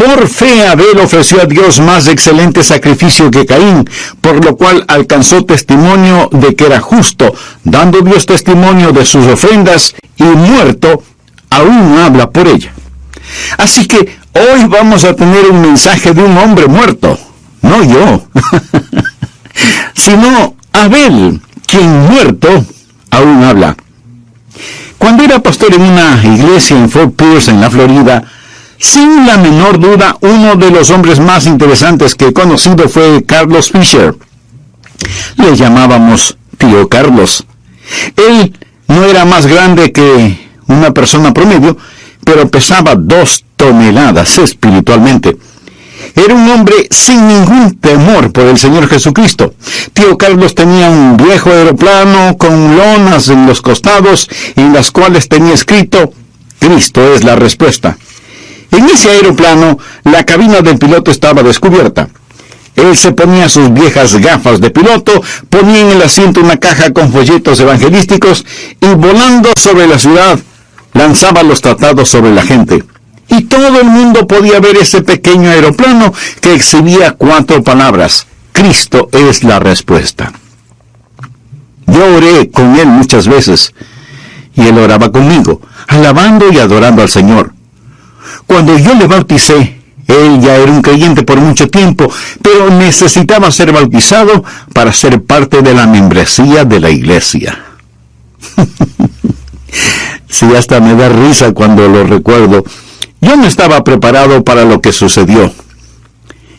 Por fe Abel ofreció a Dios más excelente sacrificio que Caín, por lo cual alcanzó testimonio de que era justo, dando Dios testimonio de sus ofrendas, y muerto, aún habla por ella. Así que hoy vamos a tener un mensaje de un hombre muerto, no yo, sino Abel, quien muerto aún habla. Cuando era pastor en una iglesia en Fort Pierce, en la Florida, sin la menor duda, uno de los hombres más interesantes que he conocido fue Carlos Fisher. Le llamábamos Tío Carlos. Él no era más grande que una persona promedio, pero pesaba 2 toneladas espiritualmente. Era un hombre sin ningún temor por el Señor Jesucristo. Tío Carlos tenía un viejo aeroplano con lonas en los costados, en las cuales tenía escrito: Cristo es la respuesta. En ese aeroplano, la cabina del piloto estaba descubierta. Él se ponía sus viejas gafas de piloto, ponía en el asiento una caja con folletos evangelísticos y, volando sobre la ciudad, lanzaba los tratados sobre la gente. Y todo el mundo podía ver ese pequeño aeroplano que exhibía 4 palabras: Cristo es la respuesta. Yo oré con él muchas veces, y él oraba conmigo, alabando y adorando al Señor. Cuando yo le bauticé, él ya era un creyente por mucho tiempo, pero necesitaba ser bautizado para ser parte de la membresía de la iglesia. Sí, hasta me da risa cuando lo recuerdo. Yo no estaba preparado para lo que sucedió.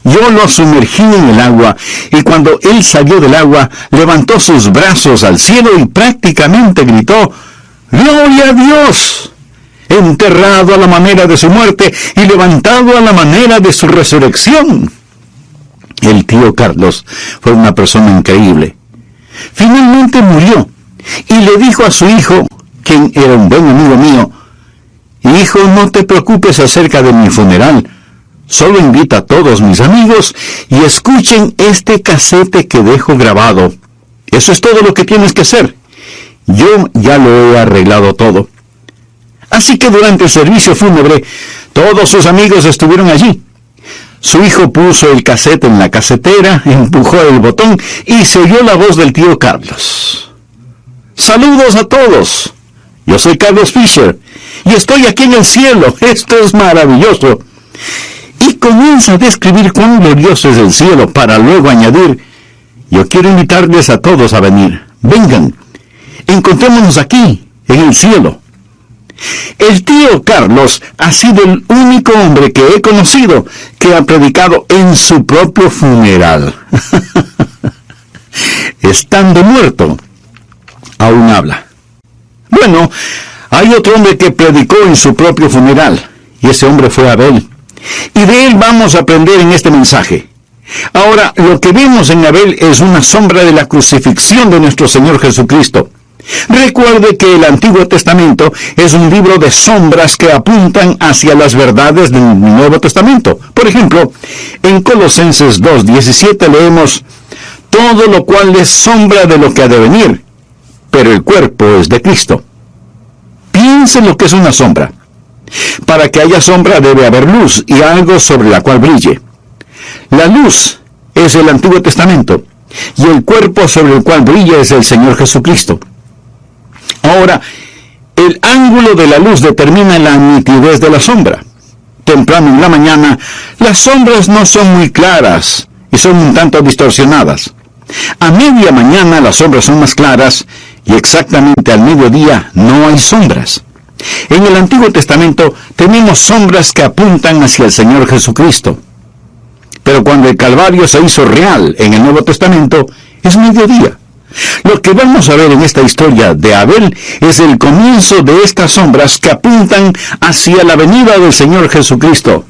Yo lo sumergí en el agua, y cuando él salió del agua, levantó sus brazos al cielo y prácticamente gritó: ¡Gloria a Dios! Enterrado a la manera de su muerte y levantado a la manera de su resurrección. El tío Carlos fue una persona increíble. Finalmente murió, y le dijo a su hijo, quien era un buen amigo mío: Hijo, no te preocupes acerca de mi funeral. Solo invita a todos mis amigos y escuchen este casete que dejo grabado. Eso es todo lo que tienes que hacer. Yo ya lo he arreglado todo. Así que durante el servicio fúnebre, todos sus amigos estuvieron allí. Su hijo puso el casete en la casetera, empujó el botón y se oyó la voz del tío Carlos. ¡Saludos a todos! Yo soy Carlos Fisher y estoy aquí en el cielo. Esto es maravilloso. Y comienza a describir cuán glorioso es el cielo, para luego añadir: yo quiero invitarles a todos a venir. Vengan, encontrémonos aquí, en el cielo. El tío Carlos ha sido el único hombre que he conocido que ha predicado en su propio funeral. Estando muerto, aún habla. Bueno, hay otro hombre que predicó en su propio funeral, y ese hombre fue Abel. Y de él vamos a aprender en este mensaje. Ahora, lo que vemos en Abel es una sombra de la crucifixión de nuestro Señor Jesucristo. Recuerde que el Antiguo Testamento es un libro de sombras que apuntan hacia las verdades del Nuevo Testamento. Por ejemplo, en Colosenses 2:17 leemos: todo lo cual es sombra de lo que ha de venir, pero el cuerpo es de Cristo. Piense lo que es una sombra. Para que haya sombra debe haber luz y algo sobre la cual brille. La luz es el Antiguo Testamento, y el cuerpo sobre el cual brilla es el Señor Jesucristo. Ahora, el ángulo de la luz determina la nitidez de la sombra. Temprano en la mañana, las sombras no son muy claras y son un tanto distorsionadas. A media mañana las sombras son más claras, y exactamente al mediodía no hay sombras. En el Antiguo Testamento tenemos sombras que apuntan hacia el Señor Jesucristo. Pero cuando el Calvario se hizo real en el Nuevo Testamento, es mediodía. Lo que vamos a ver en esta historia de Abel es el comienzo de estas sombras que apuntan hacia la venida del Señor Jesucristo.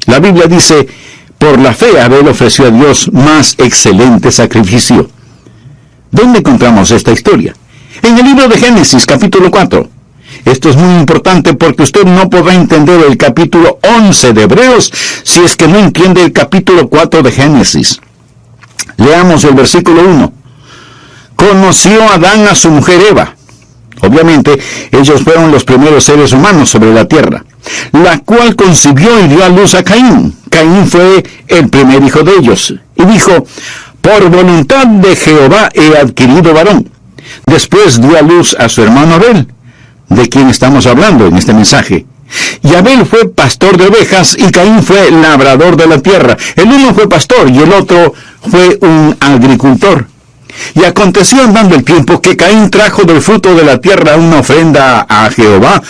La Biblia dice: por la fe Abel ofreció a Dios más excelente sacrificio. ¿Dónde encontramos esta historia? En el libro de Génesis, capítulo 4. Esto es muy importante porque usted no podrá entender el capítulo 11 de Hebreos si es que no entiende el capítulo 4 de Génesis. Leamos el versículo 1. Conoció Adán a su mujer Eva. Obviamente, ellos fueron los primeros seres humanos sobre la tierra, la cual concibió y dio a luz a Caín. Caín fue el primer hijo de ellos, y dijo, por voluntad de Jehová he adquirido varón. Después dio a luz a su hermano Abel, de quien estamos hablando en este mensaje. Y Abel fue pastor de ovejas, y Caín fue labrador de la tierra. El uno fue pastor, y el otro fue un agricultor. Y aconteció andando el tiempo que Caín trajo del fruto de la tierra una ofrenda a Jehová,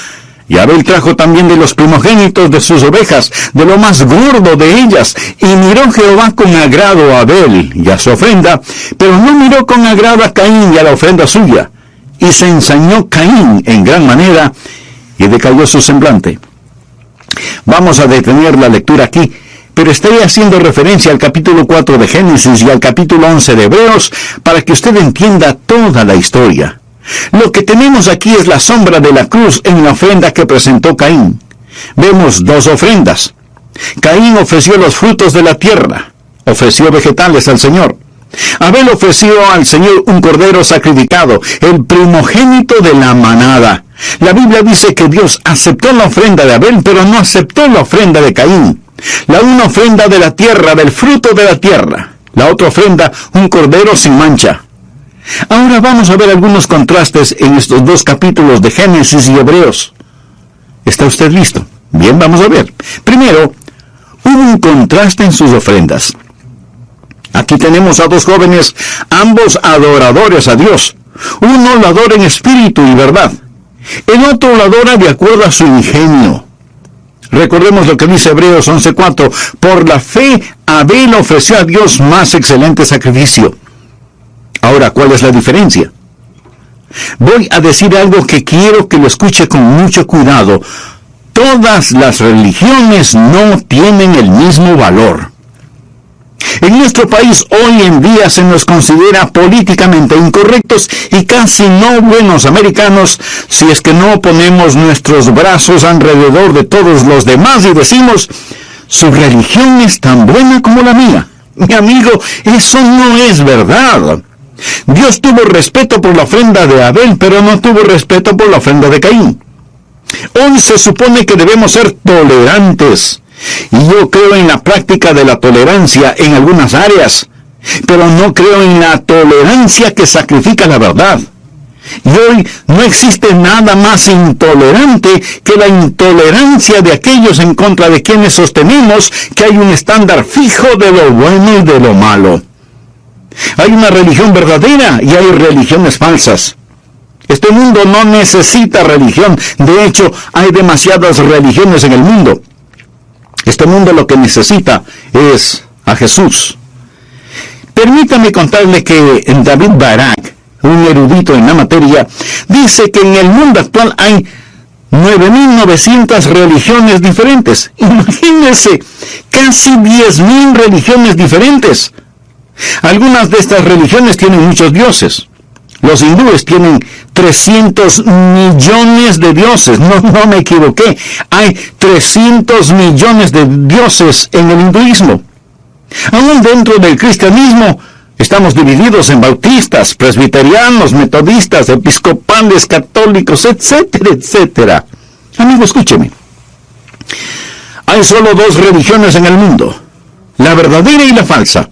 y Abel trajo también de los primogénitos de sus ovejas, de lo más gordo de ellas. Y miró Jehová con agrado a Abel y a su ofrenda, pero no miró con agrado a Caín y a la ofrenda suya. Y se ensañó Caín en gran manera, y decayó su semblante. Vamos a detener la lectura aquí, pero estaré haciendo referencia al capítulo 4 de Génesis y al capítulo 11 de Hebreos, para que usted entienda toda la historia. Lo que tenemos aquí es la sombra de la cruz en la ofrenda que presentó Caín. Vemos dos ofrendas. Caín ofreció los frutos de la tierra, ofreció vegetales al Señor. Abel ofreció al Señor un cordero sacrificado, el primogénito de la manada. La Biblia dice que Dios aceptó la ofrenda de Abel, pero no aceptó la ofrenda de Caín. La una ofrenda de la tierra, del fruto de la tierra. La otra ofrenda, un cordero sin mancha. Ahora vamos a ver algunos contrastes en estos dos capítulos de Génesis y Hebreos. ¿Está usted listo? Bien, vamos a ver. Primero, hubo un contraste en sus ofrendas. Aquí tenemos a dos jóvenes, ambos adoradores a Dios. Uno lo adora en espíritu y verdad. El otro lo adora de acuerdo a su ingenio. Recordemos lo que dice Hebreos 11:4. Por la fe, Abel ofreció a Dios más excelente sacrificio. Ahora, ¿cuál es la diferencia? Voy a decir algo que quiero que lo escuche con mucho cuidado. Todas las religiones no tienen el mismo valor. En nuestro país hoy en día se nos considera políticamente incorrectos y casi no buenos americanos si es que no ponemos nuestros brazos alrededor de todos los demás y decimos, su religión es tan buena como la mía. Mi amigo, eso no es verdad. Dios tuvo respeto por la ofrenda de Abel, pero no tuvo respeto por la ofrenda de Caín. Hoy se supone que debemos ser tolerantes. Y yo creo en la práctica de la tolerancia en algunas áreas, pero no creo en la tolerancia que sacrifica la verdad. Y hoy no existe nada más intolerante que la intolerancia de aquellos en contra de quienes sostenemos que hay un estándar fijo de lo bueno y de lo malo. Hay una religión verdadera y hay religiones falsas. Este mundo no necesita religión. De hecho, hay demasiadas religiones en el mundo. Este mundo lo que necesita es a Jesús. Permítame contarle que David Barak, un erudito en la materia, dice que en el mundo actual hay 9.900 religiones diferentes. Imagínense, casi 10.000 religiones diferentes. Algunas de estas religiones tienen muchos dioses. Los hindúes tienen 300 millones de dioses. No me equivoqué. Hay 300 millones de dioses en el hinduismo. Aún dentro del cristianismo estamos divididos en bautistas, presbiterianos, metodistas, episcopales, católicos, etcétera, etcétera. Amigo, escúcheme. Hay solo dos religiones en el mundo, la verdadera y la falsa.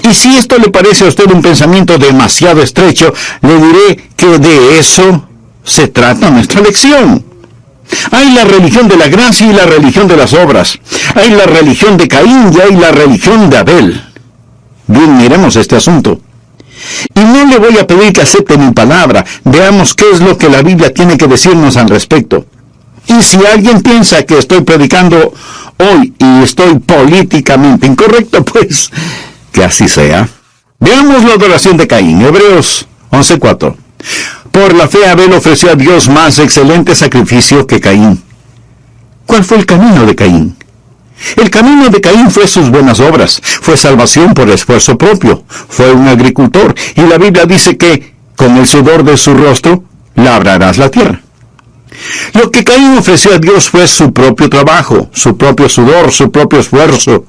Y si esto le parece a usted un pensamiento demasiado estrecho, le diré que de eso se trata nuestra lección. Hay la religión de la gracia y la religión de las obras. Hay la religión de Caín y hay la religión de Abel. Bien, miremos este asunto. Y no le voy a pedir que acepte mi palabra. Veamos qué es lo que la Biblia tiene que decirnos al respecto. Y si alguien piensa que estoy predicando hoy y estoy políticamente incorrecto, pues que así sea. Veamos la adoración de Caín. Hebreos 11:4. Por la fe Abel ofreció a Dios más excelente sacrificio que Caín. ¿Cuál fue el camino de Caín? El camino de Caín fue sus buenas obras, fue salvación por esfuerzo propio, fue un agricultor, y la Biblia dice que con el sudor de su rostro labrarás la tierra. Lo que Caín ofreció a Dios fue su propio trabajo, su propio sudor, su propio esfuerzo.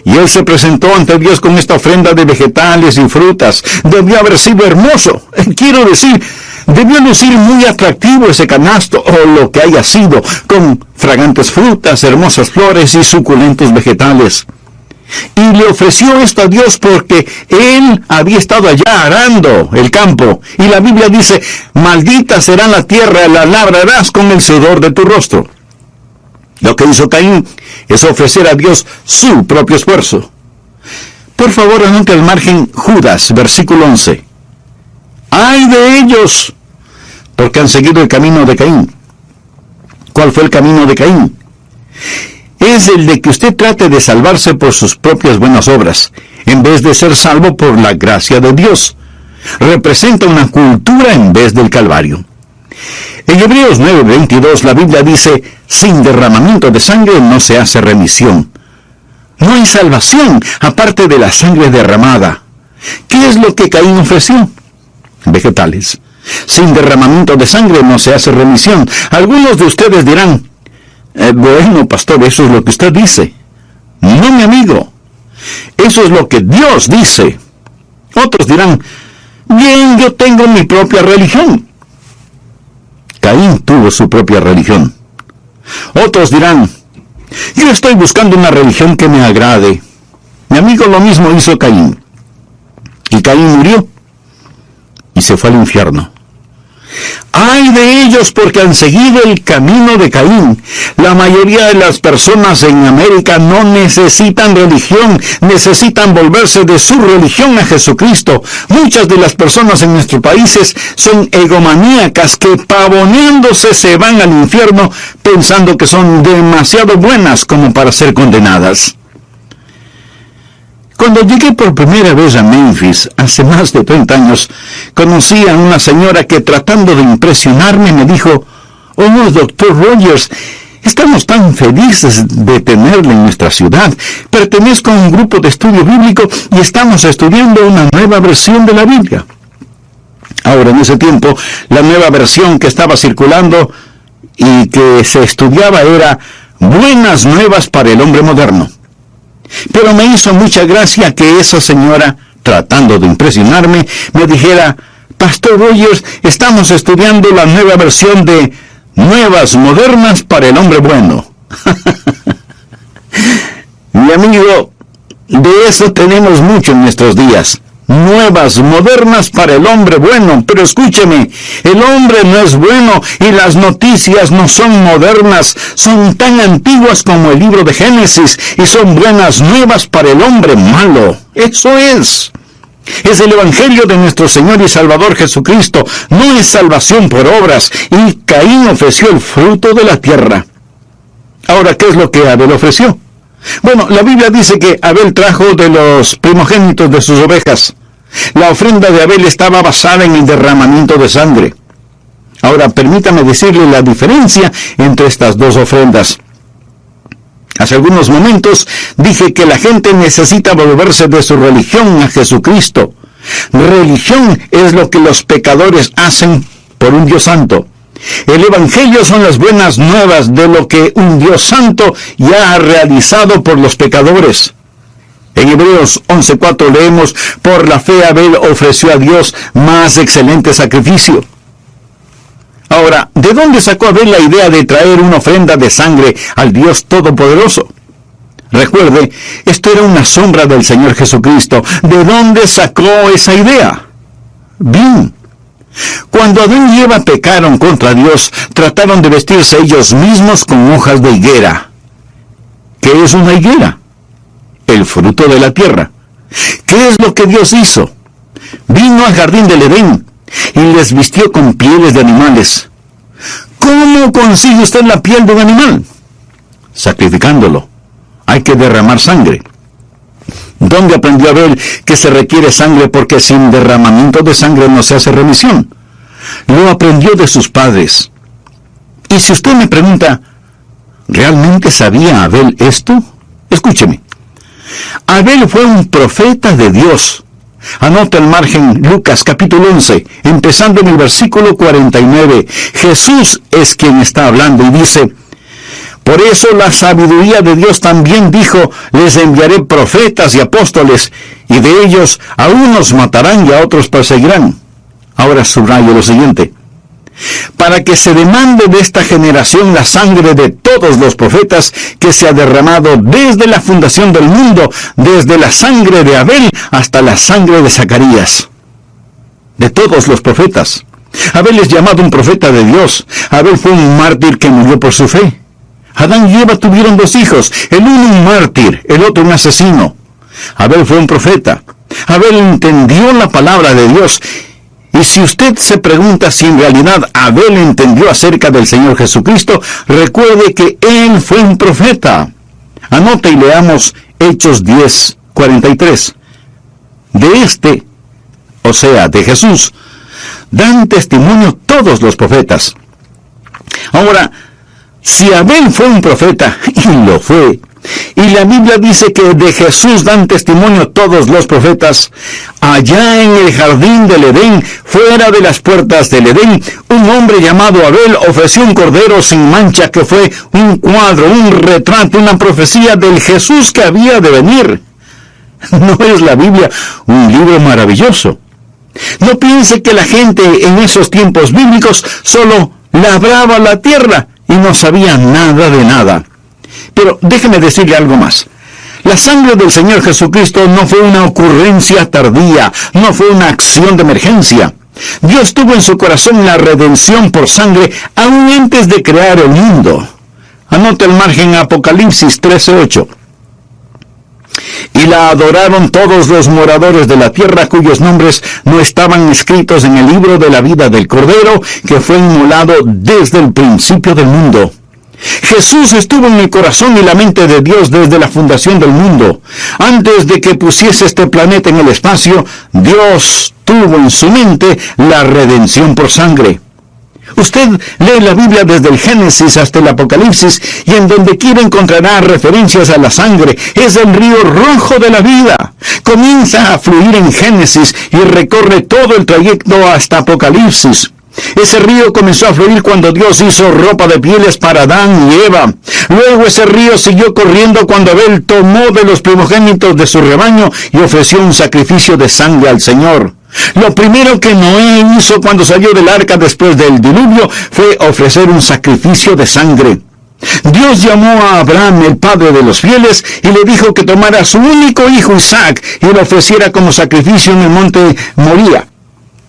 Y él se presentó ante Dios con esta ofrenda de vegetales y frutas. Debió haber sido hermoso. Quiero decir, Debió lucir muy atractivo ese canasto, o lo que haya sido, con fragantes frutas, hermosas flores y suculentos vegetales. Y le ofreció esto a Dios porque él había estado allá arando el campo. Y la Biblia dice, maldita será la tierra, la labrarás con el sudor de tu rostro. Lo que hizo Caín es ofrecer a Dios su propio esfuerzo. Por favor, anote al margen Judas, versículo 11. ¡Ay de ellos! Porque han seguido el camino de Caín. ¿Cuál fue el camino de Caín? Es el de que usted trate de salvarse por sus propias buenas obras, en vez de ser salvo por la gracia de Dios. Representa una cultura en vez del Calvario. En Hebreos 9:22 la Biblia dice, sin derramamiento de sangre no se hace remisión. No hay salvación aparte de la sangre derramada. ¿Qué es lo que Caín ofreció? Vegetales. Sin derramamiento de sangre no se hace remisión. Algunos de ustedes dirán, bueno, pastor, eso es lo que usted dice. No, mi amigo. Eso es lo que Dios dice. Otros dirán, bien, yo tengo mi propia religión. Caín tuvo su propia religión. Otros dirán, yo estoy buscando una religión que me agrade. Mi amigo, lo mismo hizo Caín. Y Caín murió y se fue al infierno. ¡Ay de ellos porque han seguido el camino de Caín! La mayoría de las personas en América no necesitan religión, necesitan volverse de su religión a Jesucristo. Muchas de las personas en nuestros países son egomaníacas que pavoneándose se van al infierno pensando que son demasiado buenas como para ser condenadas. Cuando llegué por primera vez a Memphis, hace más de 30 años, conocí a una señora que tratando de impresionarme me dijo, «Oh, Dr. Rogers, estamos tan felices de tenerle en nuestra ciudad. Pertenezco a un grupo de estudio bíblico y estamos estudiando una nueva versión de la Biblia». Ahora, en ese tiempo, la nueva versión que estaba circulando y que se estudiaba era Buenas Nuevas para el Hombre Moderno. Pero me hizo mucha gracia que esa señora, tratando de impresionarme, me dijera, «Pastor Rogers, estamos estudiando la nueva versión de Nuevas Modernas para el Hombre Bueno». Mi amigo, de eso tenemos mucho en nuestros días. Nuevas modernas para el hombre bueno. Pero escúcheme, el hombre no es bueno y las noticias no son modernas, son tan antiguas como el libro de Génesis y son buenas nuevas para el hombre malo. Eso es. Es el Evangelio de nuestro Señor y Salvador Jesucristo. No es salvación por obras. Y Caín ofreció el fruto de la tierra. Ahora, ¿qué es lo que Abel ofreció? Bueno, la Biblia dice que Abel trajo de los primogénitos de sus ovejas. La ofrenda de Abel estaba basada en el derramamiento de sangre. Ahora, permítame decirle la diferencia entre estas dos ofrendas. Hace algunos momentos dije que la gente necesita volverse de su religión a Jesucristo. Religión es lo que los pecadores hacen por un Dios santo. El Evangelio son las buenas nuevas de lo que un Dios santo ya ha realizado por los pecadores. En Hebreos 11:4 leemos, por la fe Abel ofreció a Dios más excelente sacrificio. Ahora, ¿de dónde sacó Abel la idea de traer una ofrenda de sangre al Dios Todopoderoso? Recuerde, esto era una sombra del Señor Jesucristo. ¿De dónde sacó esa idea? Bien. Cuando Adán y Eva pecaron contra Dios, trataron de vestirse ellos mismos con hojas de higuera. ¿Qué es una higuera? El fruto de la tierra. ¿Qué es lo que Dios hizo? Vino al jardín del Edén y les vistió con pieles de animales. ¿Cómo consigue usted la piel de un animal? Sacrificándolo. Hay que derramar sangre. ¿Dónde aprendió Abel que se requiere sangre porque sin derramamiento de sangre no se hace remisión? Lo aprendió de sus padres. Y si usted me pregunta, ¿realmente sabía Abel esto? Escúcheme. Abel fue un profeta de Dios. Anota al margen Lucas capítulo 11, empezando en el versículo 49. Jesús es quien está hablando y dice, por eso la sabiduría de Dios también dijo, les enviaré profetas y apóstoles, y de ellos a unos matarán y a otros perseguirán. Ahora subrayo lo siguiente: para que se demande de esta generación la sangre de todos los profetas que se ha derramado desde la fundación del mundo, desde la sangre de Abel hasta la sangre de Zacarías. De todos los profetas. Abel es llamado un profeta de Dios. Abel fue un mártir que murió por su fe. Adán y Eva tuvieron 2 hijos, el uno un mártir, el otro un asesino. Abel fue un profeta. Abel entendió la palabra de Dios. Y si usted se pregunta si en realidad Abel entendió acerca del Señor Jesucristo, recuerde que él fue un profeta. Anote y leamos Hechos 10:43. De o sea, de Jesús, dan testimonio todos los profetas. Ahora, si Abel fue un profeta, y lo fue, y la Biblia dice que de Jesús dan testimonio todos los profetas, allá en el jardín del Edén, fuera de las puertas del Edén, un hombre llamado Abel ofreció un cordero sin mancha que fue un cuadro, un retrato, una profecía del Jesús que había de venir. ¿No es la Biblia un libro maravilloso? No piense que la gente en esos tiempos bíblicos solo labraba la tierra y no sabía nada de nada. Pero déjeme decirle algo más. La sangre del Señor Jesucristo no fue una ocurrencia tardía, no fue una acción de emergencia. Dios tuvo en su corazón la redención por sangre aún antes de crear el mundo. Anote el margen Apocalipsis 13:8. Y la adoraron todos los moradores de la tierra cuyos nombres no estaban escritos en el libro de la vida del Cordero, que fue inmolado desde el principio del mundo. Jesús estuvo en el corazón y la mente de Dios desde la fundación del mundo. Antes de que pusiese este planeta en el espacio, Dios tuvo en su mente la redención por sangre. Usted lee la Biblia desde el Génesis hasta el Apocalipsis y en donde quiera encontrará referencias a la sangre. Es el río rojo de la vida. Comienza a fluir en Génesis y recorre todo el trayecto hasta Apocalipsis. Ese río comenzó a fluir cuando Dios hizo ropa de pieles para Adán y Eva. Luego ese río siguió corriendo cuando Abel tomó de los primogénitos de su rebaño y ofreció un sacrificio de sangre al Señor. Lo primero que Noé hizo cuando salió del arca después del diluvio fue ofrecer un sacrificio de sangre. Dios llamó a Abraham, el padre de los fieles, y le dijo que tomara a su único hijo Isaac y lo ofreciera como sacrificio en el monte Moría.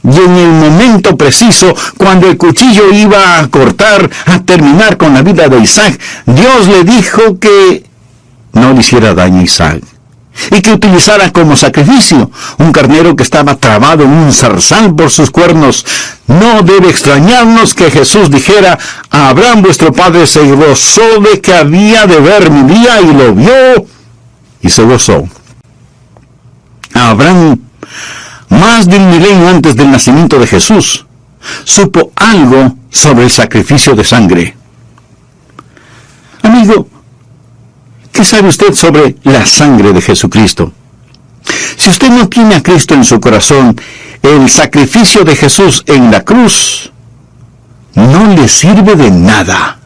Y en el momento preciso, cuando el cuchillo iba a cortar, a terminar con la vida de Isaac, Dios le dijo que no le hiciera daño a Isaac y que utilizara como sacrificio un carnero que estaba trabado en un zarzal por sus cuernos. No debe extrañarnos que Jesús dijera: Abraham vuestro padre se gozó de que había de ver mi día, y lo vio y se gozó. Abraham, más de 1 milenio antes del nacimiento de Jesús, supo algo sobre el sacrificio de sangre. Amigo, ¿qué sabe usted sobre la sangre de Jesucristo? Si usted no tiene a Cristo en su corazón, el sacrificio de Jesús en la cruz no le sirve de nada.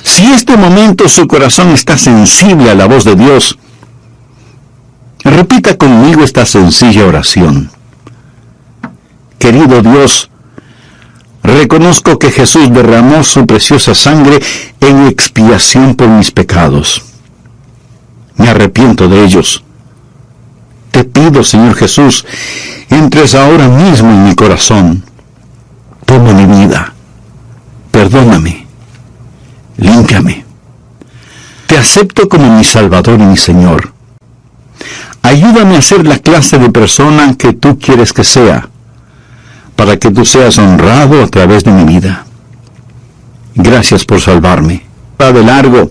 Si en este momento su corazón está sensible a la voz de Dios, repita conmigo esta sencilla oración. Querido Dios, reconozco que Jesús derramó su preciosa sangre en expiación por mis pecados. Me arrepiento de ellos. Te pido, Señor Jesús, entres ahora mismo en mi corazón. Toma mi vida. Perdóname. Límpiame. Te acepto como mi Salvador y mi Señor. Ayúdame a ser la clase de persona que tú quieres que sea, para que tú seas honrado a través de mi vida. Gracias por salvarme. Va de largo.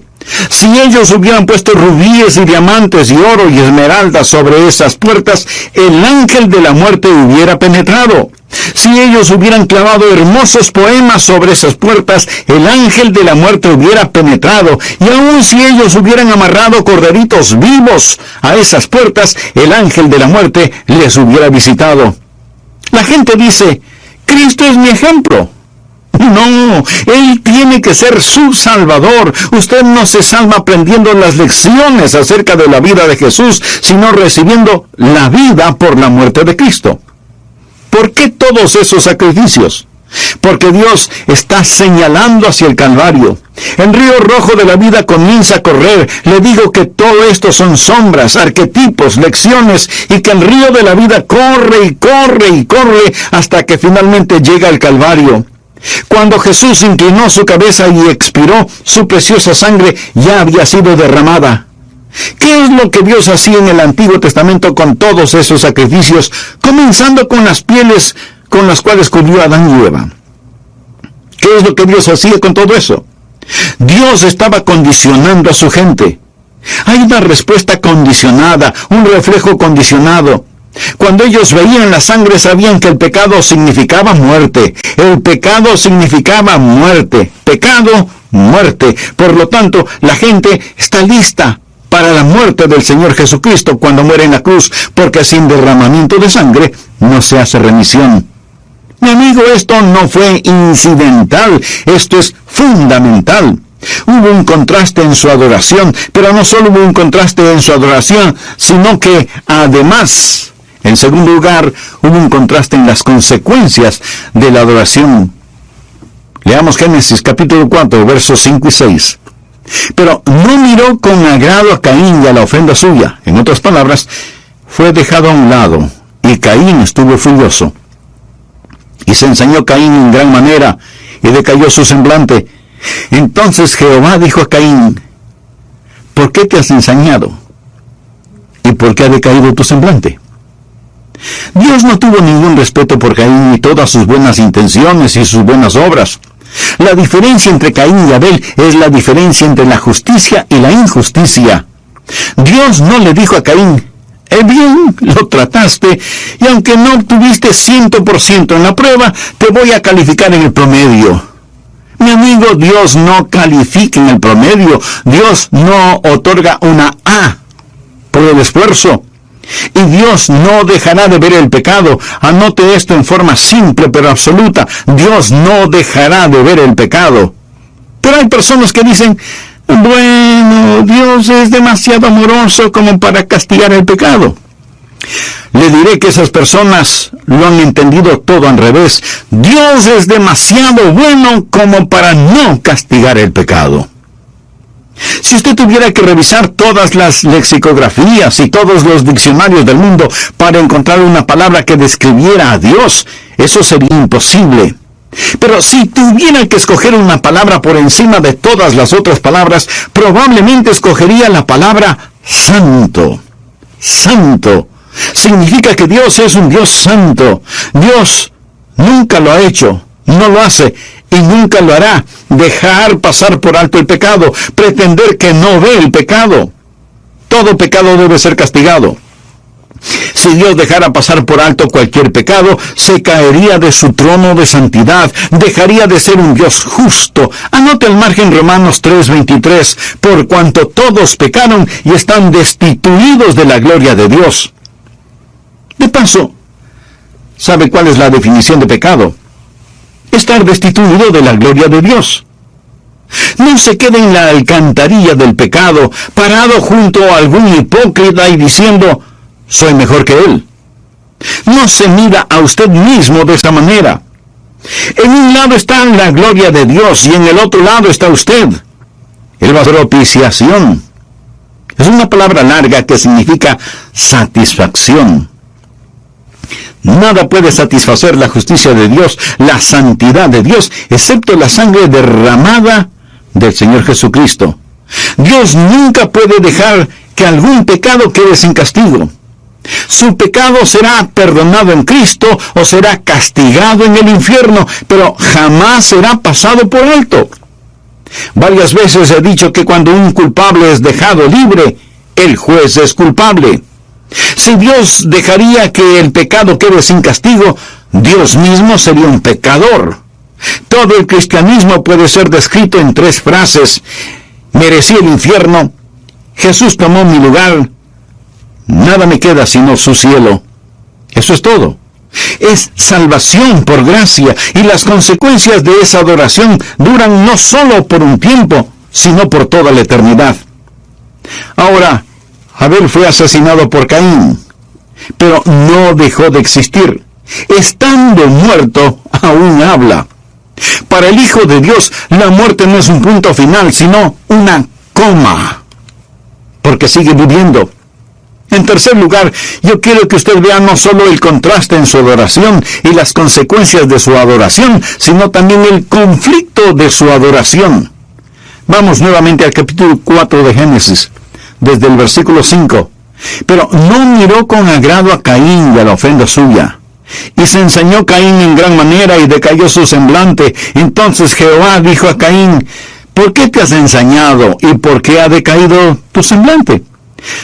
Si ellos hubieran puesto rubíes y diamantes y oro y esmeraldas sobre esas puertas, el ángel de la muerte hubiera penetrado. Si ellos hubieran clavado hermosos poemas sobre esas puertas, el ángel de la muerte hubiera penetrado. Y aun si ellos hubieran amarrado corderitos vivos a esas puertas, el ángel de la muerte les hubiera visitado. La gente dice: Cristo es mi ejemplo. No, Él tiene que ser su Salvador. Usted no se salva aprendiendo las lecciones acerca de la vida de Jesús, sino recibiendo la vida por la muerte de Cristo. ¿Por qué todos esos sacrificios? Porque Dios está señalando hacia el Calvario. El río rojo de la vida comienza a correr. Le digo que todo esto son sombras, arquetipos, lecciones, y que el río de la vida corre y corre y corre hasta que finalmente llega al Calvario. Cuando Jesús inclinó su cabeza y expiró, su preciosa sangre ya había sido derramada. ¿Qué es lo que Dios hacía en el Antiguo Testamento con todos esos sacrificios, comenzando con las pieles con las cuales cubrió a Adán y Eva? ¿Qué es lo que Dios hacía con todo eso? Dios estaba condicionando a su gente. Hay una respuesta condicionada, un reflejo condicionado. Cuando ellos veían la sangre, sabían que el pecado significaba muerte. El pecado significaba muerte. Pecado, muerte. Por lo tanto, la gente está lista para la muerte del Señor Jesucristo cuando muere en la cruz, porque sin derramamiento de sangre no se hace remisión. Mi amigo, esto no fue incidental, esto es fundamental. Hubo un contraste en su adoración, pero no solo hubo un contraste en su adoración, sino que además, en segundo lugar, hubo un contraste en las consecuencias de la adoración. Leamos Génesis capítulo 4, versos 5 y 6. Pero no miró con agrado a Caín y a la ofrenda suya. En otras palabras, fue dejado a un lado, y Caín estuvo furioso. Y se ensañó Caín en gran manera, y decayó su semblante. Entonces Jehová dijo a Caín: ¿por qué te has ensañado? ¿Y por qué ha decaído tu semblante? Dios no tuvo ningún respeto por Caín y todas sus buenas intenciones y sus buenas obras. La diferencia entre Caín y Abel es la diferencia entre la justicia y la injusticia. Dios no le dijo a Caín: bien, lo trataste, y aunque no obtuviste 100% en la prueba, te voy a calificar en el promedio. Mi amigo, Dios no califica en el promedio. Dios no otorga una A por el esfuerzo. Y Dios no dejará de ver el pecado. Anote esto en forma simple pero absoluta. Dios no dejará de ver el pecado. Pero hay personas que dicen: bueno, Dios es demasiado amoroso como para castigar el pecado. Le diré que esas personas lo han entendido todo al revés. Dios es demasiado bueno como para no castigar el pecado. Si usted tuviera que revisar todas las lexicografías y todos los diccionarios del mundo para encontrar una palabra que describiera a Dios, eso sería imposible. Pero si tuviera que escoger una palabra por encima de todas las otras palabras, probablemente escogería la palabra santo. Santo. Significa que Dios es un Dios santo. Dios nunca lo ha hecho, no lo hace y nunca lo hará. Dejar pasar por alto el pecado, pretender que no ve el pecado. Todo pecado debe ser castigado. Si Dios dejara pasar por alto cualquier pecado, se caería de su trono de santidad, dejaría de ser un Dios justo. Anote al margen Romanos 3:23, por cuanto todos pecaron y están destituidos de la gloria de Dios. De paso, ¿sabe cuál es la definición de pecado? Estar destituido de la gloria de Dios. No se quede en la alcantarilla del pecado, parado junto a algún hipócrita y diciendo: soy mejor que él. No se mira a usted mismo de esa manera. En un lado está la gloria de Dios y en el otro lado está usted. El propiciación es una palabra larga que significa satisfacción. Nada puede satisfacer la justicia de Dios, la santidad de Dios, excepto la sangre derramada del Señor Jesucristo. Dios nunca puede dejar que algún pecado quede sin castigo. Su pecado será perdonado en Cristo o será castigado en el infierno, pero jamás será pasado por alto. Varias veces he dicho que cuando un culpable es dejado libre, el juez es culpable. Si Dios dejaría que el pecado quede sin castigo, Dios mismo sería un pecador. Todo el cristianismo puede ser descrito en 3 frases. Merecí el infierno, Jesús tomó mi lugar, nada me queda sino su cielo. Eso es todo. Es salvación por gracia, y las consecuencias de esa adoración duran no solo por un tiempo, sino por toda la eternidad. Ahora, Abel fue asesinado por Caín, pero no dejó de existir. estando muerto, aún habla. Para el Hijo de Dios, la muerte no es un punto final, sino una coma, porque sigue viviendo. En tercer lugar, yo quiero que usted vea no solo el contraste en su adoración y las consecuencias de su adoración, sino también el conflicto de su adoración. Vamos nuevamente al capítulo 4 de Génesis, desde el versículo 5. Pero no miró con agrado a Caín y a la ofrenda suya. Y se ensañó Caín en gran manera y decayó su semblante. Entonces Jehová dijo a Caín: ¿por qué te has ensañado y por qué ha decaído tu semblante?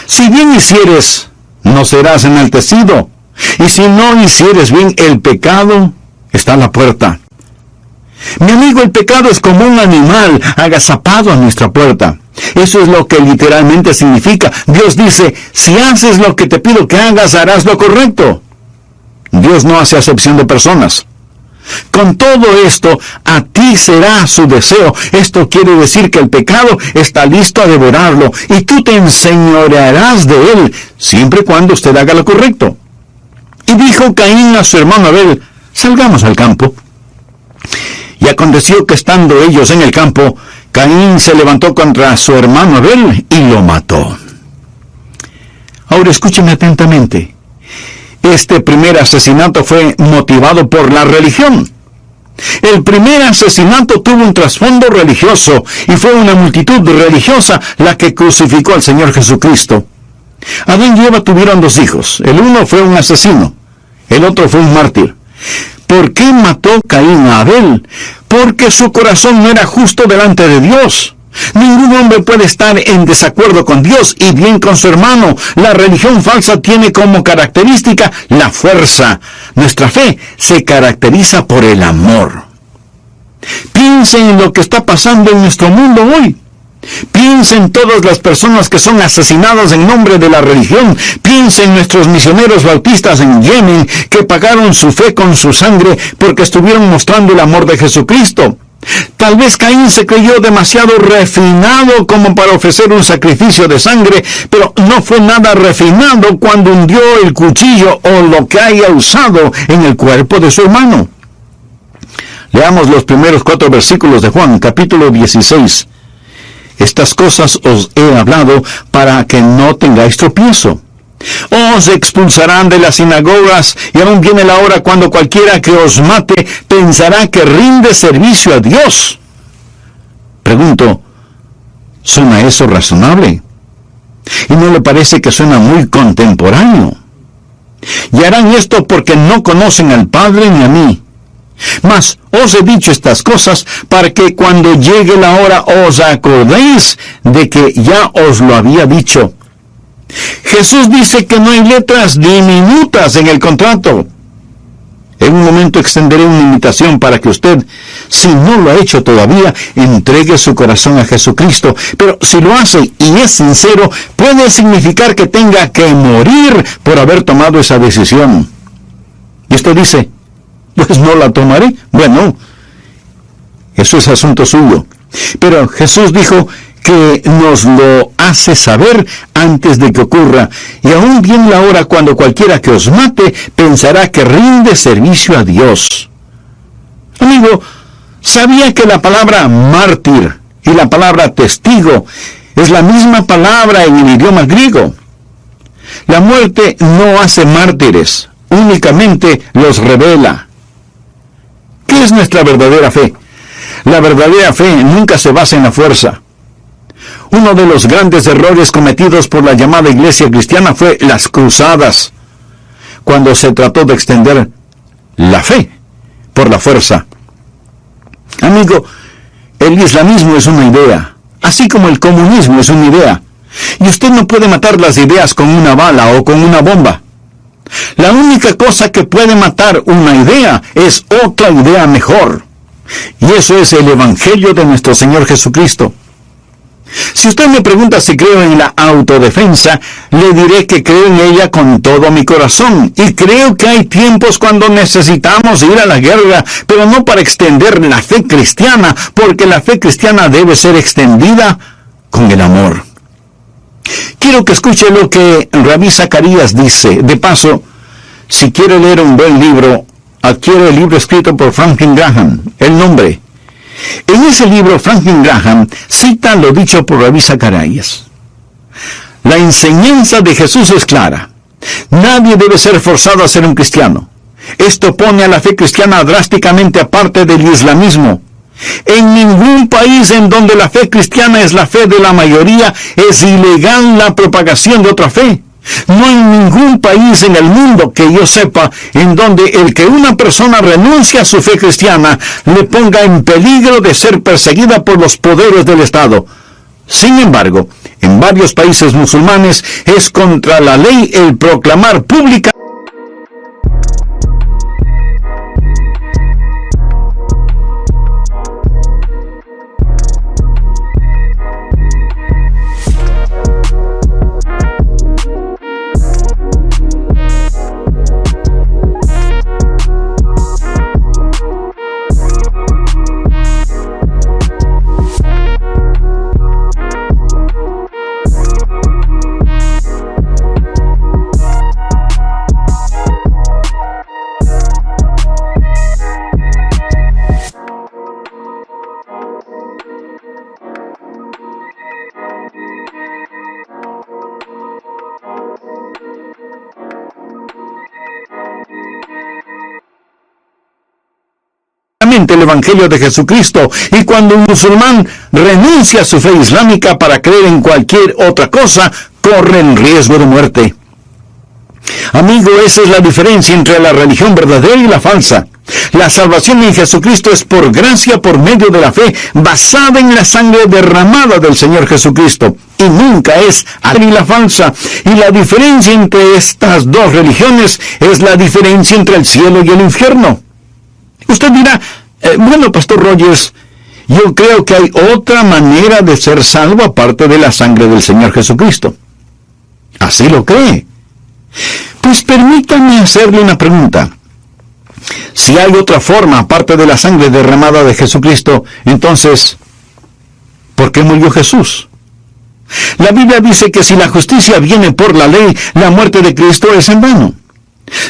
Si bien hicieres, no serás enaltecido. Y si no hicieres bien, el pecado está a la puerta. Mi amigo, el pecado es como un animal agazapado a nuestra puerta. Eso es lo que literalmente significa. Dios dice: si haces lo que te pido que hagas, harás lo correcto. Dios no hace acepción de personas. Con todo esto, a ti será su deseo. Esto quiere decir que el pecado está listo a devorarlo, y tú te enseñorearás de él, siempre y cuando usted haga lo correcto. Y dijo Caín a su hermano Abel: salgamos al campo. Y aconteció que estando ellos en el campo, Caín se levantó contra su hermano Abel y lo mató. Ahora escúcheme atentamente. Este primer asesinato fue motivado por la religión. El primer asesinato tuvo un trasfondo religioso, y fue una multitud religiosa la que crucificó al Señor Jesucristo. Adán y Eva tuvieron 2 hijos. El uno fue un asesino, el otro fue un mártir. ¿Por qué mató Caín a Abel? Porque su corazón no era justo delante de Dios. Ningún hombre puede estar en desacuerdo con Dios y bien con su hermano. La religión falsa tiene como característica la fuerza. Nuestra fe se caracteriza por el amor. Piensen en lo que está pasando en nuestro mundo hoy. Piensen en todas las personas que son asesinadas en nombre de la religión. Piensen en nuestros misioneros bautistas en Yemen, que pagaron su fe con su sangre porque estuvieron mostrando el amor de Jesucristo. Tal vez Caín se creyó demasiado refinado como para ofrecer un sacrificio de sangre, pero no fue nada refinado cuando hundió el cuchillo o lo que haya usado en el cuerpo de su hermano. Leamos los primeros 4 versículos de Juan, capítulo 16. Estas cosas os he hablado para que no tengáis tropiezo. Os expulsarán de las sinagogas, y aún viene la hora cuando cualquiera que os mate pensará que rinde servicio a Dios. Pregunto, ¿suena eso razonable? ¿Y no le parece que suena muy contemporáneo? Y harán esto porque no conocen al Padre ni a mí. Mas os he dicho estas cosas para que cuando llegue la hora os acordéis de que ya os lo había dicho. Jesús dice que no hay letras diminutas en el contrato. En un momento extenderé una invitación para que usted, si no lo ha hecho todavía, entregue su corazón a Jesucristo. Pero si lo hace y es sincero, puede significar que tenga que morir por haber tomado esa decisión. Y usted dice: pues no la tomaré. Bueno, eso es asunto suyo. Pero Jesús dijo que nos lo hace saber antes de que ocurra. Y aún viene la hora cuando cualquiera que os mate pensará que rinde servicio a Dios. Amigo, ¿sabía que la palabra mártir y la palabra testigo es la misma palabra en el idioma griego? La muerte no hace mártires, únicamente los revela. ¿Qué es nuestra verdadera fe? La verdadera fe nunca se basa en la fuerza. Uno de los grandes errores cometidos por la llamada iglesia cristiana fue las cruzadas, cuando se trató de extender la fe por la fuerza. Amigo, el islamismo es una idea, así como el comunismo es una idea. Y usted no puede matar las ideas con una bala o con una bomba. La única cosa que puede matar una idea es otra idea mejor. Y eso es el Evangelio de nuestro Señor Jesucristo. Si usted me pregunta si creo en la autodefensa, le diré que creo en ella con todo mi corazón. Y creo que hay tiempos cuando necesitamos ir a la guerra, pero no para extender la fe cristiana, porque la fe cristiana debe ser extendida con el amor. Quiero que escuche lo que Rabí Zacarías dice. De paso, Si quiere leer un buen libro, adquiere el libro escrito por Franklin Graham, El Nombre. En ese libro, Franklin Graham cita lo dicho por Rabí Zacarías. La enseñanza de Jesús es clara. Nadie debe ser forzado a ser un cristiano. Esto pone a la fe cristiana drásticamente aparte del islamismo. En ningún país en donde la fe cristiana es la fe de la mayoría, es ilegal la propagación de otra fe. No hay ningún país en el mundo que yo sepa en donde el que una persona renuncie a su fe cristiana le ponga en peligro de ser perseguida por los poderes del Estado. Sin embargo, en varios países musulmanes es contra la ley el proclamar públicamente el Evangelio de Jesucristo, y cuando un musulmán renuncia a su fe islámica para creer en cualquier otra cosa, corre en riesgo de muerte. Amigo, esa es la diferencia entre la religión verdadera y la falsa. La salvación en Jesucristo es por gracia por medio de la fe, basada en la sangre derramada del Señor Jesucristo, y nunca es la falsa. Y la diferencia entre estas dos religiones es la diferencia entre el cielo y el infierno. Usted dirá, bueno, Pastor Rogers, yo creo que hay otra manera de ser salvo aparte de la sangre del Señor Jesucristo. ¿Así lo cree? Pues permítame hacerle una pregunta. Si hay otra forma aparte de la sangre derramada de Jesucristo, entonces, ¿por qué murió Jesús? La Biblia dice que si la justicia viene por la ley, la muerte de Cristo es en vano.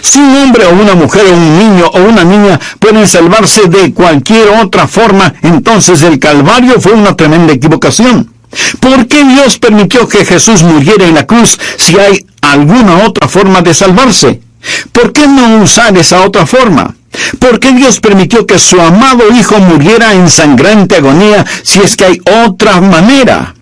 Si un hombre o una mujer o un niño o una niña pueden salvarse de cualquier otra forma, entonces el Calvario fue una tremenda equivocación. ¿Por qué Dios permitió que Jesús muriera en la cruz si hay alguna otra forma de salvarse? ¿Por qué no usar esa otra forma? ¿Por qué Dios permitió que su amado Hijo muriera en sangrante agonía si es que hay otra manera?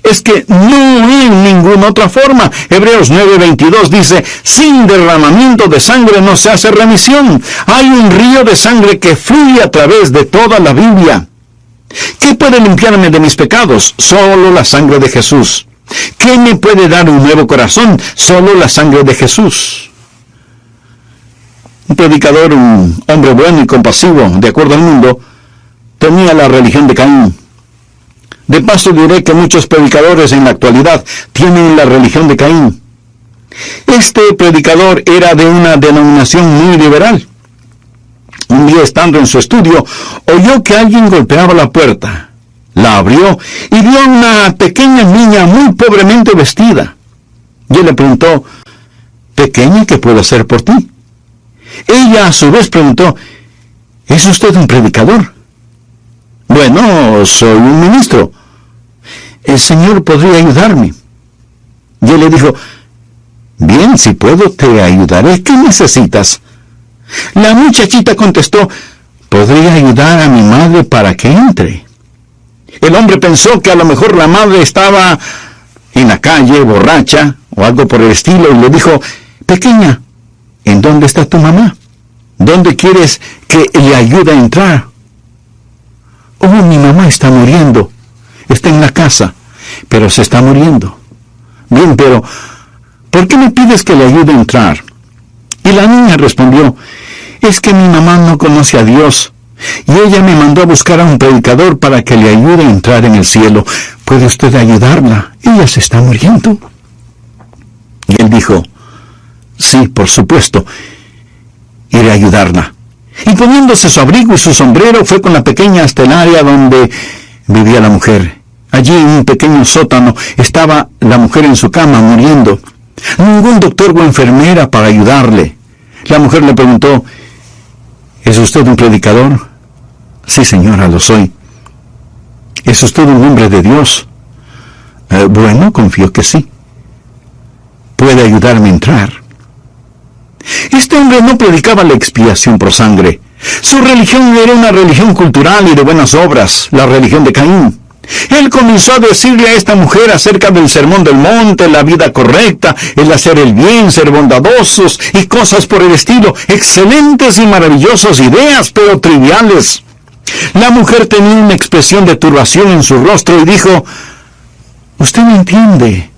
Es que no hay ninguna otra forma. Hebreos 9:22 dice, sin derramamiento de sangre no se hace remisión. Hay un río de sangre que fluye a través de toda la Biblia. ¿Qué puede limpiarme de mis pecados? Solo la sangre de Jesús. ¿Qué me puede dar un nuevo corazón? Solo la sangre de Jesús. Un predicador, un hombre bueno y compasivo, de acuerdo al mundo, tenía la religión de Caín. De paso diré que muchos predicadores en la actualidad tienen la religión de Caín. Este predicador era de una denominación muy liberal. Un día, estando en su estudio, oyó que alguien golpeaba la puerta. La abrió y vio a una pequeña niña muy pobremente vestida. Y él le preguntó, «Pequeña, ¿qué puedo hacer por ti?» Ella a su vez preguntó, «¿Es usted un predicador?» «Bueno, soy un ministro. El Señor podría ayudarme». Y él le dijo, «Bien, si puedo, te ayudaré. ¿Qué necesitas?» La muchachita contestó, «Podría ayudar a mi madre para que entre». El hombre pensó que a lo mejor la madre estaba en la calle, borracha, o algo por el estilo, y le dijo, «Pequeña, ¿en dónde está tu mamá? ¿Dónde quieres que le ayude a entrar?» «Oh, mi mamá está muriendo. Está en la casa, pero se está muriendo». «Bien, pero ¿por qué me pides que le ayude a entrar?» Y la niña respondió, «Es que mi mamá no conoce a Dios, y ella me mandó a buscar a un predicador para que le ayude a entrar en el cielo. ¿Puede usted ayudarla? Ella se está muriendo». Y él dijo, «Sí, por supuesto, iré a ayudarla». Y poniéndose su abrigo y su sombrero, fue con la pequeña hasta el área donde vivía la mujer. Allí, en un pequeño sótano, estaba la mujer en su cama, muriendo. Ningún doctor o enfermera para ayudarle. La mujer le preguntó, ¿es usted un predicador? Sí, señora, lo soy. ¿Es usted un hombre de Dios? Bueno, confío que sí. ¿Puede ayudarme a entrar? Este hombre no predicaba la expiación por sangre. Su religión era una religión cultural y de buenas obras, la religión de Caín. Él comenzó a decirle a esta mujer acerca del sermón del monte, la vida correcta, el hacer el bien, ser bondadosos y cosas por el estilo. Excelentes y maravillosas ideas, pero triviales. La mujer tenía una expresión de turbación en su rostro y dijo, «Usted no entiende.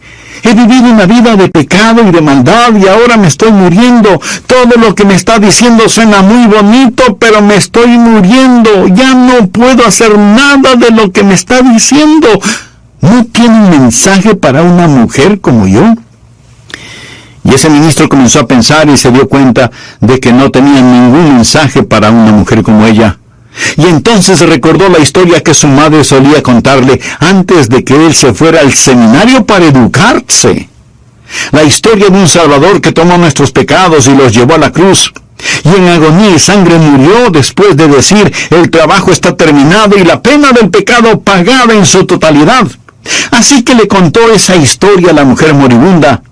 He vivido una vida de pecado y de maldad y ahora me estoy muriendo. Todo lo que me está diciendo suena muy bonito, pero me estoy muriendo. Ya no puedo hacer nada de lo que me está diciendo. ¿No tiene un mensaje para una mujer como yo?» Y ese ministro comenzó a pensar y se dio cuenta de que no tenía ningún mensaje para una mujer como ella. Y entonces recordó la historia que su madre solía contarle antes de que él se fuera al seminario para educarse. La historia de un Salvador que tomó nuestros pecados y los llevó a la cruz. Y en agonía y sangre murió después de decir, el trabajo está terminado y la pena del pecado pagada en su totalidad. Así que le contó esa historia a la mujer moribunda.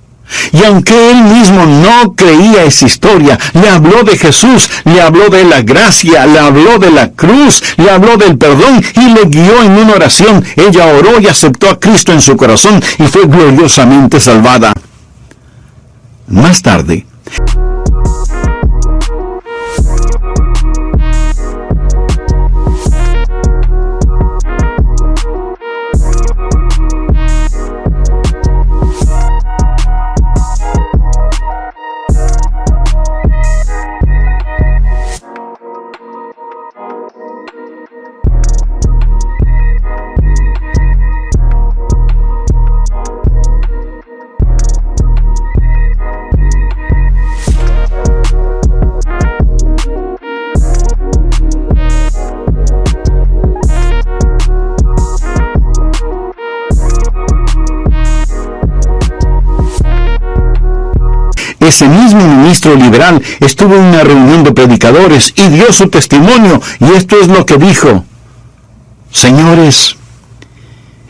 Y aunque él mismo no creía esa historia, le habló de Jesús, le habló de la gracia, le habló de la cruz, le habló del perdón y le guió en una oración. Ella oró y aceptó a Cristo en su corazón y fue gloriosamente salvada. Más tarde, ese mismo ministro liberal estuvo en una reunión de predicadores y dio su testimonio, y esto es lo que dijo. Señores,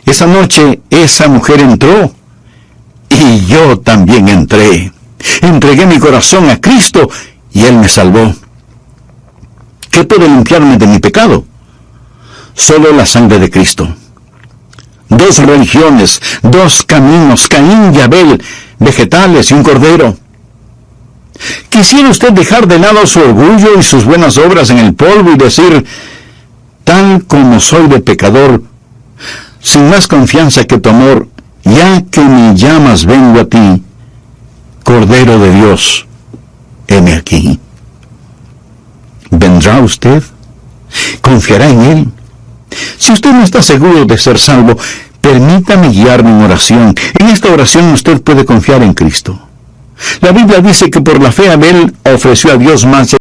esa noche esa mujer entró, y yo también entré. Entregué mi corazón a Cristo, y Él me salvó. ¿Qué puede limpiarme de mi pecado? Solo la sangre de Cristo. 2 religiones, 2 caminos, Caín y Abel, vegetales y un cordero. ¿Quisiera usted dejar de lado su orgullo y sus buenas obras en el polvo y decir, tal como soy de pecador, sin más confianza que tu amor, ya que me llamas vengo a ti, Cordero de Dios, heme aquí? ¿Vendrá usted? ¿Confiará en Él? Si usted no está seguro de ser salvo, permítame guiarme en oración. En esta oración usted puede confiar en Cristo. La Biblia dice que por la fe Abel ofreció a Dios más